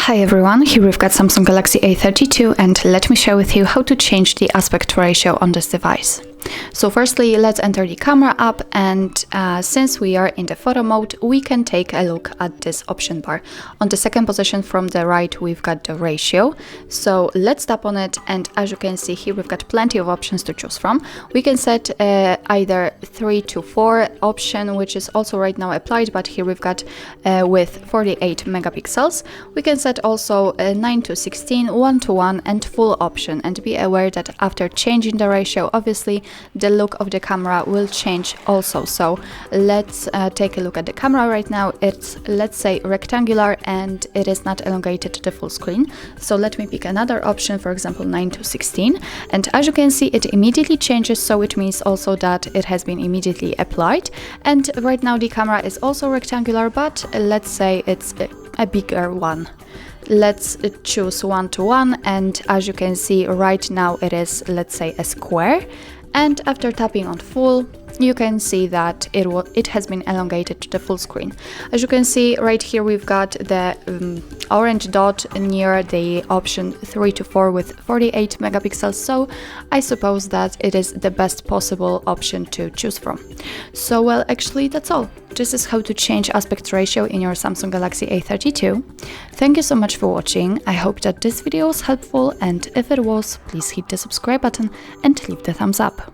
Hi everyone, here we've got Samsung Galaxy A32 and let me share with you how to change the aspect ratio on this device. So firstly, let's enter the camera app, and since we are in the photo mode, we can take a look at this option bar. On the second position from the right, we've got the ratio. So let's tap on it, and as you can see here, we've got plenty of options to choose from. We can set either 3 to 4 option, which is also right now applied, but here we've got with 48 megapixels. We can set also 9 to 16, 1 to 1 and full option, and be aware that after changing the ratio, obviously the look of the camera will change also. So let's take a look at the camera right now. It's, let's say, rectangular and it is not elongated to the full screen. So let me pick another option, for example 9 to 16, and as you can see it immediately changes, so it means also that it has been immediately applied. And right now the camera is also rectangular, but let's say it's a bigger one. Let's choose 1 to 1, and as you can see right now it is, let's say, a square. And after tapping on full, you can see that it has been elongated to the full screen. As you can see right here, we've got the orange dot near the option 3 to 4 with 48 megapixels. So I suppose that it is the best possible option to choose from. So well, actually that's all. This is how to change aspect ratio in your Samsung Galaxy A32. Thank you so much for watching. I hope that this video was helpful, and if it was, please hit the subscribe button and leave the thumbs up.